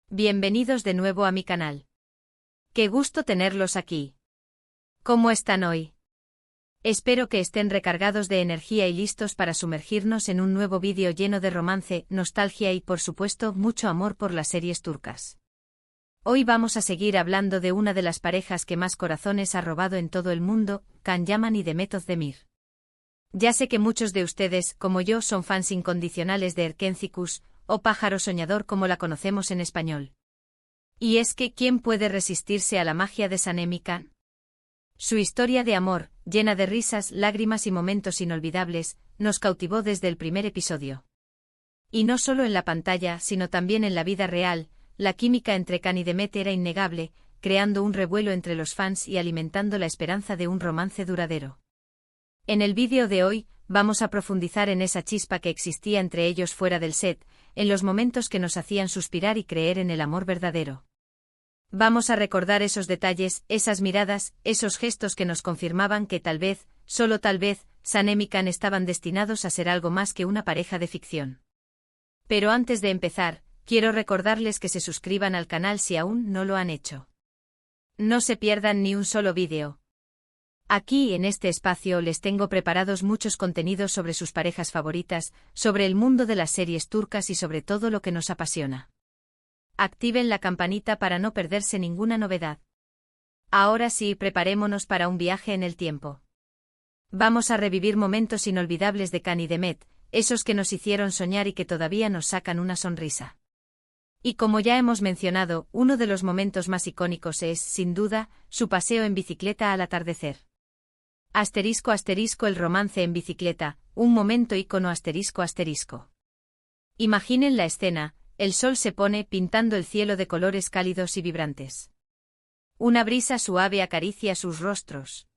Bienvenidos de nuevo a mi canal. Qué gusto tenerlos aquí. ¿Cómo están hoy? Espero que estén recargados de energía y listos para sumergirnos en un nuevo vídeo lleno de romance, nostalgia y, por supuesto, mucho amor por las series turcas. Hoy vamos a seguir hablando de una de las parejas que más corazones ha robado en todo el mundo, Can Yaman y Demet Özdemir. Ya sé que muchos de ustedes, como yo, son fans incondicionales de Erkencikus, o Pájaro Soñador como la conocemos en español. Y es que, ¿quién puede resistirse a la magia de Sanem Can? Su historia de amor, llena de risas, lágrimas y momentos inolvidables, nos cautivó desde el primer episodio. Y no solo en la pantalla, sino también en la vida real, la química entre Can y Demet era innegable, creando un revuelo entre los fans y alimentando la esperanza de un romance duradero. En el vídeo de hoy, vamos a profundizar en esa chispa que existía entre ellos fuera del set, en los momentos que nos hacían suspirar y creer en el amor verdadero. Vamos a recordar esos detalles, esas miradas, esos gestos que nos confirmaban que tal vez, solo tal vez, Sanem y Can estaban destinados a ser algo más que una pareja de ficción. Pero antes de empezar, quiero recordarles que se suscriban al canal si aún no lo han hecho. No se pierdan ni un solo vídeo. Aquí en este espacio les tengo preparados muchos contenidos sobre sus parejas favoritas, sobre el mundo de las series turcas y sobre todo lo que nos apasiona. Activen la campanita para no perderse ninguna novedad. Ahora sí, preparémonos para un viaje en el tiempo. Vamos a revivir momentos inolvidables de Can y Demet, esos que nos hicieron soñar y que todavía nos sacan una sonrisa. Y como ya hemos mencionado, uno de los momentos más icónicos es, sin duda, su paseo en bicicleta al atardecer. *** El romance en bicicleta, un momento ícono ***. Imaginen la escena, el sol se pone pintando el cielo de colores cálidos y vibrantes. Una brisa suave acaricia sus rostros.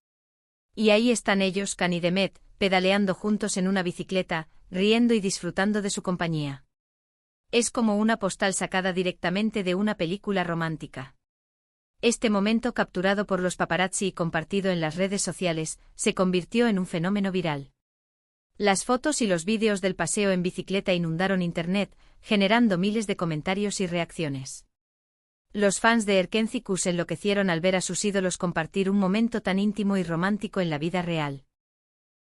Y ahí están ellos, Can y Demet, pedaleando juntos en una bicicleta, riendo y disfrutando de su compañía. Es como una postal sacada directamente de una película romántica. Este momento, capturado por los paparazzi y compartido en las redes sociales, se convirtió en un fenómeno viral. Las fotos y los vídeos del paseo en bicicleta inundaron Internet, generando miles de comentarios y reacciones. Los fans de Erkencikus enloquecieron al ver a sus ídolos compartir un momento tan íntimo y romántico en la vida real.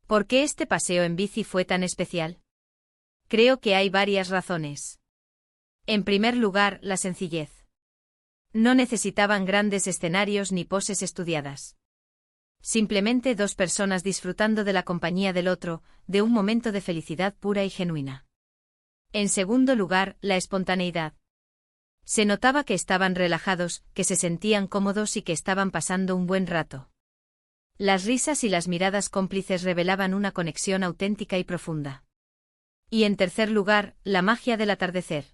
¿Por qué este paseo en bici fue tan especial? Creo que hay varias razones. En primer lugar, la sencillez. No necesitaban grandes escenarios ni poses estudiadas. Simplemente dos personas disfrutando de la compañía del otro, de un momento de felicidad pura y genuina. En segundo lugar, la espontaneidad. Se notaba que estaban relajados, que se sentían cómodos y que estaban pasando un buen rato. Las risas y las miradas cómplices revelaban una conexión auténtica y profunda. Y en tercer lugar, la magia del atardecer.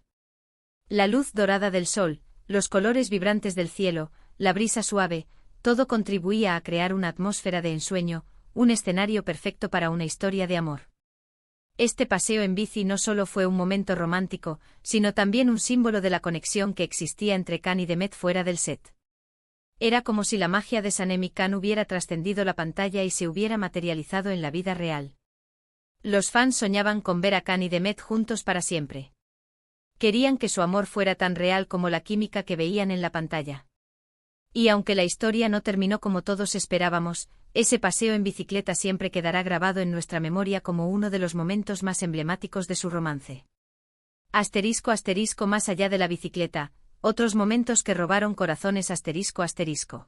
La luz dorada del sol, los colores vibrantes del cielo, la brisa suave, todo contribuía a crear una atmósfera de ensueño, un escenario perfecto para una historia de amor. Este paseo en bici no solo fue un momento romántico, sino también un símbolo de la conexión que existía entre Can y Demet fuera del set. Era como si la magia de Sanem y Can hubiera trascendido la pantalla y se hubiera materializado en la vida real. Los fans soñaban con ver a Can y Demet juntos para siempre. Querían que su amor fuera tan real como la química que veían en la pantalla. Y aunque la historia no terminó como todos esperábamos, ese paseo en bicicleta siempre quedará grabado en nuestra memoria como uno de los momentos más emblemáticos de su romance. *** Más allá de la bicicleta, otros momentos que robaron corazones ***.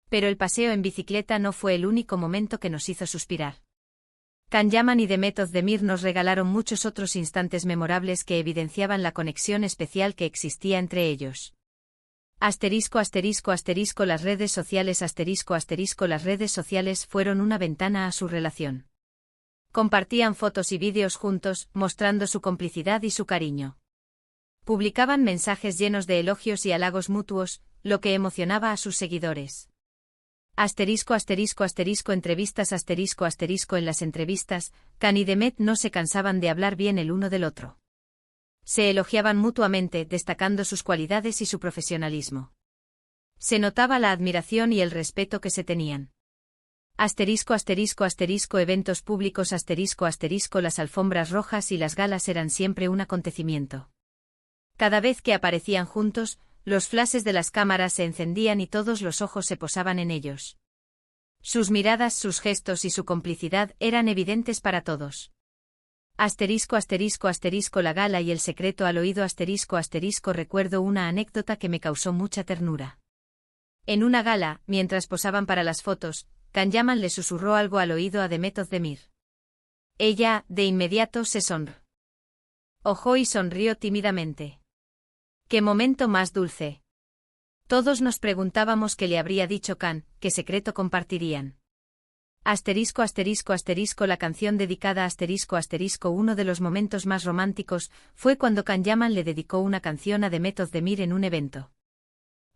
Pero el paseo en bicicleta no fue el único momento que nos hizo suspirar. Can Yaman y Demet Özdemir nos regalaron muchos otros instantes memorables que evidenciaban la conexión especial que existía entre ellos. *** Las redes sociales Las redes sociales fueron una ventana a su relación. Compartían fotos y vídeos juntos, mostrando su complicidad y su cariño. Publicaban mensajes llenos de elogios y halagos mutuos, lo que emocionaba a sus seguidores. Entrevistas En las entrevistas, Can y Demet no se cansaban de hablar bien el uno del otro. Se elogiaban mutuamente, destacando sus cualidades y su profesionalismo. Se notaba la admiración y el respeto que se tenían. Eventos públicos Las alfombras rojas y las galas eran siempre un acontecimiento. Cada vez que aparecían juntos, los flashes de las cámaras se encendían y todos los ojos se posaban en ellos. Sus miradas, sus gestos y su complicidad eran evidentes para todos. Asterisco asterisco asterisco la gala y el secreto al oído asterisco asterisco recuerdo una anécdota que me causó mucha ternura. En una gala, mientras posaban para las fotos, Can Yaman le susurró algo al oído a Demet Özdemir. Ella, de inmediato, se sonrojó y sonrió tímidamente. ¡Qué momento más dulce! Todos nos preguntábamos qué le habría dicho Can, qué secreto compartirían. Asterisco asterisco asterisco la canción dedicada asterisco asterisco uno de los momentos más románticos fue cuando Can Yaman le dedicó una canción a Demet Özdemir en un evento.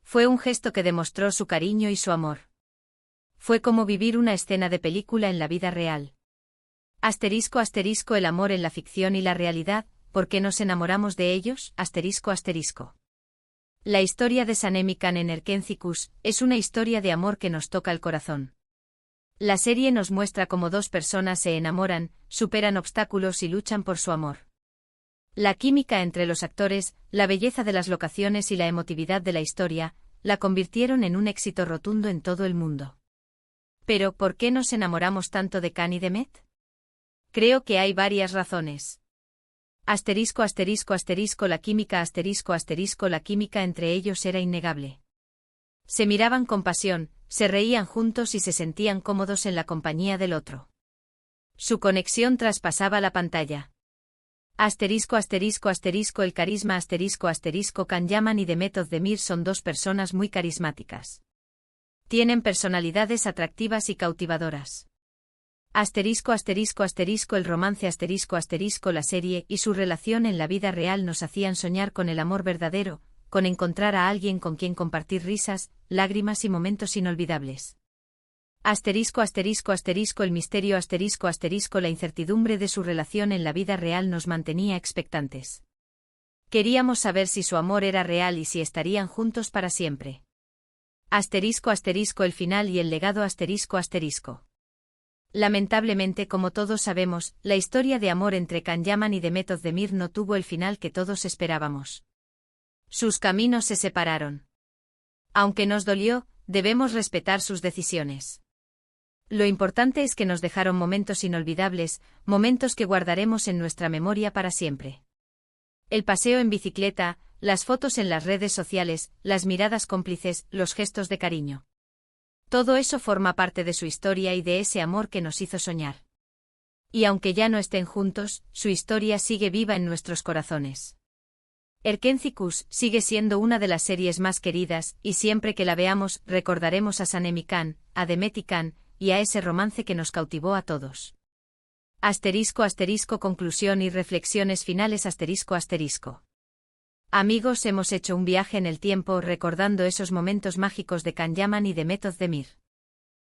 Fue un gesto que demostró su cariño y su amor. Fue como vivir una escena de película en la vida real. Asterisco asterisco el amor en la ficción y la realidad, ¿por qué nos enamoramos de ellos? Asterisco asterisco. La historia de Sanem y Can en Erkenci es una historia de amor que nos toca el corazón. La serie nos muestra cómo dos personas se enamoran, superan obstáculos y luchan por su amor. La química entre los actores, la belleza de las locaciones y la emotividad de la historia, la convirtieron en un éxito rotundo en todo el mundo. Pero, ¿por qué nos enamoramos tanto de Can y Demet? Creo que hay varias razones. Asterisco asterisco asterisco la química asterisco asterisco la química entre ellos era innegable. Se miraban con pasión, se reían juntos y se sentían cómodos en la compañía del otro. Su conexión traspasaba la pantalla. Asterisco asterisco asterisco el carisma asterisco asterisco Can Yaman y Demet Özdemir son dos personas muy carismáticas. Tienen personalidades atractivas y cautivadoras. Asterisco asterisco asterisco el romance asterisco asterisco la serie y su relación en la vida real nos hacían soñar con el amor verdadero, con encontrar a alguien con quien compartir risas, lágrimas y momentos inolvidables. Asterisco asterisco asterisco el misterio asterisco asterisco la incertidumbre de su relación en la vida real nos mantenía expectantes. Queríamos saber si su amor era real y si estarían juntos para siempre. Asterisco asterisco el final y el legado asterisco asterisco. Lamentablemente, como todos sabemos, la historia de amor entre Can Yaman y Demet Özdemir no tuvo el final que todos esperábamos. Sus caminos se separaron. Aunque nos dolió, debemos respetar sus decisiones. Lo importante es que nos dejaron momentos inolvidables, momentos que guardaremos en nuestra memoria para siempre. El paseo en bicicleta, las fotos en las redes sociales, las miradas cómplices, los gestos de cariño. Todo eso forma parte de su historia y de ese amor que nos hizo soñar. Y aunque ya no estén juntos, su historia sigue viva en nuestros corazones. Erkenci sigue siendo una de las series más queridas, y siempre que la veamos, recordaremos a Sanem y Can, a Demet y Can, y a ese romance que nos cautivó a todos. Asterisco asterisco conclusión y reflexiones finales asterisco asterisco. Amigos, hemos hecho un viaje en el tiempo recordando esos momentos mágicos de Can Yaman y Demet Özdemir.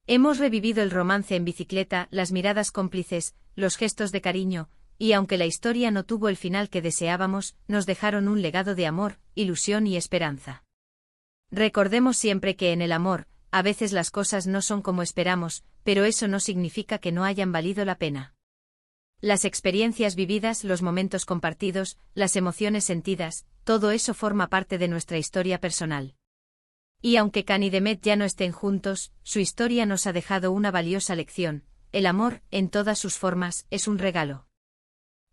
Hemos revivido el romance en bicicleta, las miradas cómplices, los gestos de cariño, y aunque la historia no tuvo el final que deseábamos, nos dejaron un legado de amor, ilusión y esperanza. Recordemos siempre que en el amor, a veces las cosas no son como esperamos, pero eso no significa que no hayan valido la pena. Las experiencias vividas, los momentos compartidos, las emociones sentidas, todo eso forma parte de nuestra historia personal. Y aunque Can y Demet ya no estén juntos, su historia nos ha dejado una valiosa lección: el amor, en todas sus formas, es un regalo.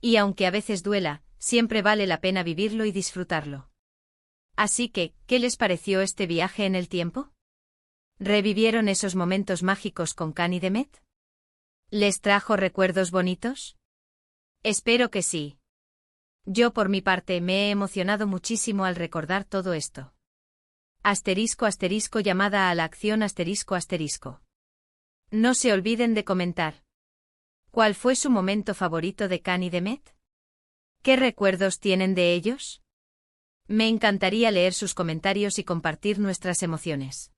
Y aunque a veces duela, siempre vale la pena vivirlo y disfrutarlo. Así que, ¿qué les pareció este viaje en el tiempo? ¿Revivieron esos momentos mágicos con Can y Demet? ¿Les trajo recuerdos bonitos? Espero que sí. Yo por mi parte me he emocionado muchísimo al recordar todo esto. Asterisco asterisco llamada a la acción asterisco asterisco. No se olviden de comentar. ¿Cuál fue su momento favorito de Can y Demet? ¿Qué recuerdos tienen de ellos? Me encantaría leer sus comentarios y compartir nuestras emociones.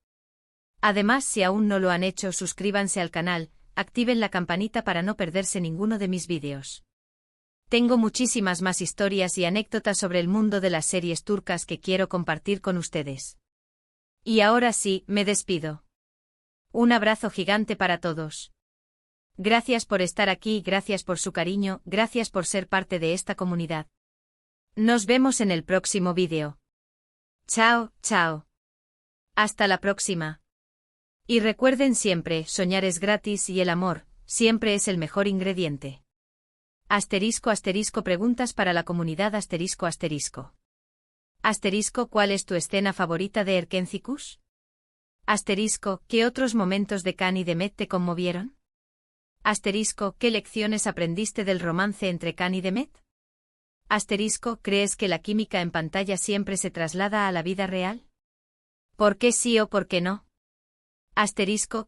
Además, si aún no lo han hecho, suscríbanse al canal, activen la campanita para no perderse ninguno de mis vídeos. Tengo muchísimas más historias y anécdotas sobre el mundo de las series turcas que quiero compartir con ustedes. Y ahora sí, me despido. Un abrazo gigante para todos. Gracias por estar aquí, gracias por su cariño, gracias por ser parte de esta comunidad. Nos vemos en el próximo vídeo. Chao, chao. Hasta la próxima. Y recuerden siempre, soñar es gratis y el amor, siempre es el mejor ingrediente. Preguntas para la comunidad ¿cuál es tu escena favorita de Erkénthicus? ¿Qué otros momentos de Can y Demet te conmovieron? ¿Qué lecciones aprendiste del romance entre Can y Demet? ¿Crees que la química en pantalla siempre se traslada a la vida real? ¿Por qué sí o por qué no?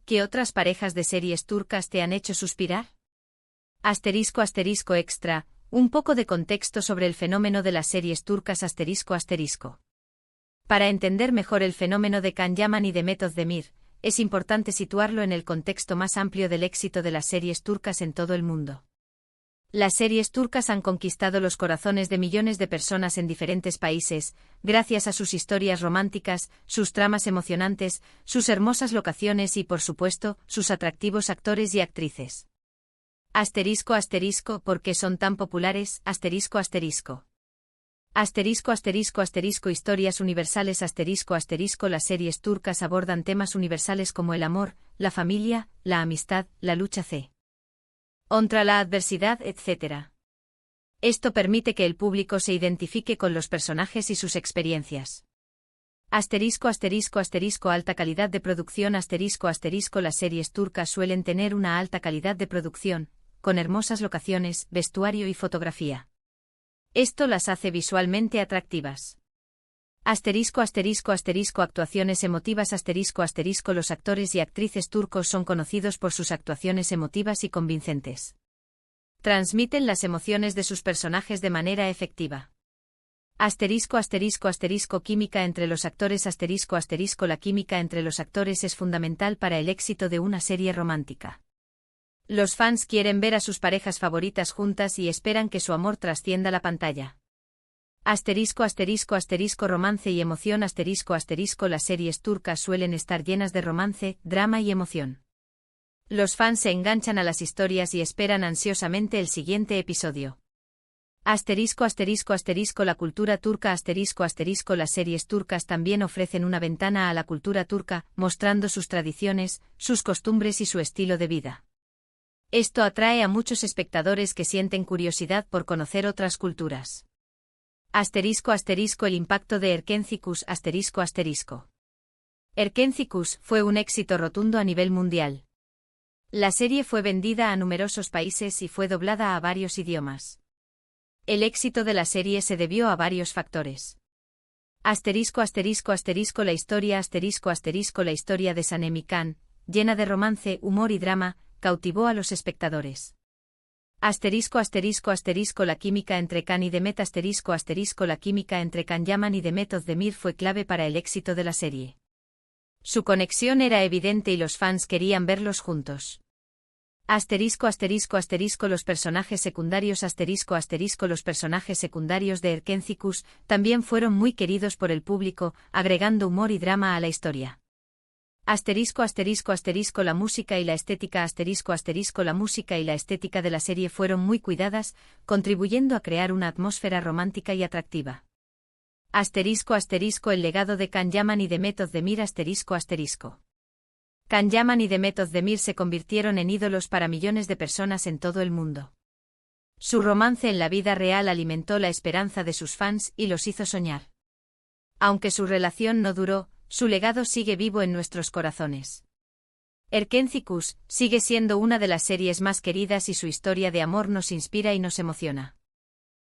¿Qué otras parejas de series turcas te han hecho suspirar? Extra, un poco de contexto sobre el fenómeno de las series turcas Para entender mejor el fenómeno de Can Yaman y Demet Özdemir, es importante situarlo en el contexto más amplio del éxito de las series turcas en todo el mundo. Las series turcas han conquistado los corazones de millones de personas en diferentes países, gracias a sus historias románticas, sus tramas emocionantes, sus hermosas locaciones y, por supuesto, sus atractivos actores y actrices. ¿Por qué son tan populares? Historias universales Las series turcas abordan temas universales como el amor, la familia, la amistad, la lucha contra la adversidad, etc. Esto permite que el público se identifique con los personajes y sus experiencias. Alta calidad de producción Las series turcas suelen tener una alta calidad de producción, con hermosas locaciones, vestuario y fotografía. Esto las hace visualmente atractivas. Actuaciones emotivas Los actores y actrices turcos son conocidos por sus actuaciones emotivas y convincentes. Transmiten las emociones de sus personajes de manera efectiva. Química entre los actores La química entre los actores es fundamental para el éxito de una serie romántica. Los fans quieren ver a sus parejas favoritas juntas y esperan que su amor trascienda la pantalla. Romance y emoción Las series turcas suelen estar llenas de romance, drama y emoción. Los fans se enganchan a las historias y esperan ansiosamente el siguiente episodio. La cultura turca Las series turcas también ofrecen una ventana a la cultura turca, mostrando sus tradiciones, sus costumbres y su estilo de vida. Esto atrae a muchos espectadores que sienten curiosidad por conocer otras culturas. El impacto de Erkénthicus Erkénthicus fue un éxito rotundo a nivel mundial. La serie fue vendida a numerosos países y fue doblada a varios idiomas. El éxito de la serie se debió a varios factores. La historia La historia de Sanem y Can, llena de romance, humor y drama, cautivó a los espectadores. La química entre Can y Demet La química entre Can Yaman y Demet Özdemir fue clave para el éxito de la serie. Su conexión era evidente y los fans querían verlos juntos. Los personajes secundarios Los personajes secundarios de Erkénthicus también fueron muy queridos por el público, agregando humor y drama a la historia. La música y la estética La música y la estética de la serie fueron muy cuidadas, contribuyendo a crear una atmósfera romántica y atractiva. El legado de Can Yaman y Demet Özdemir Can Yaman y Demet Özdemir se convirtieron en ídolos para millones de personas en todo el mundo. Su romance en la vida real alimentó la esperanza de sus fans y los hizo soñar. Aunque su relación no duró, su legado sigue vivo en nuestros corazones. Erkénthicus sigue siendo una de las series más queridas y su historia de amor nos inspira y nos emociona.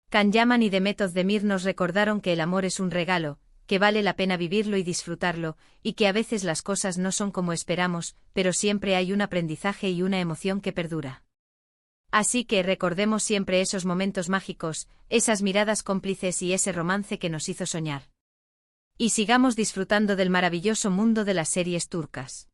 Can Yaman y Demet Özdemir nos recordaron que el amor es un regalo, que vale la pena vivirlo y disfrutarlo, y que a veces las cosas no son como esperamos, pero siempre hay un aprendizaje y una emoción que perdura. Así que recordemos siempre esos momentos mágicos, esas miradas cómplices y ese romance que nos hizo soñar. Y sigamos disfrutando del maravilloso mundo de las series turcas.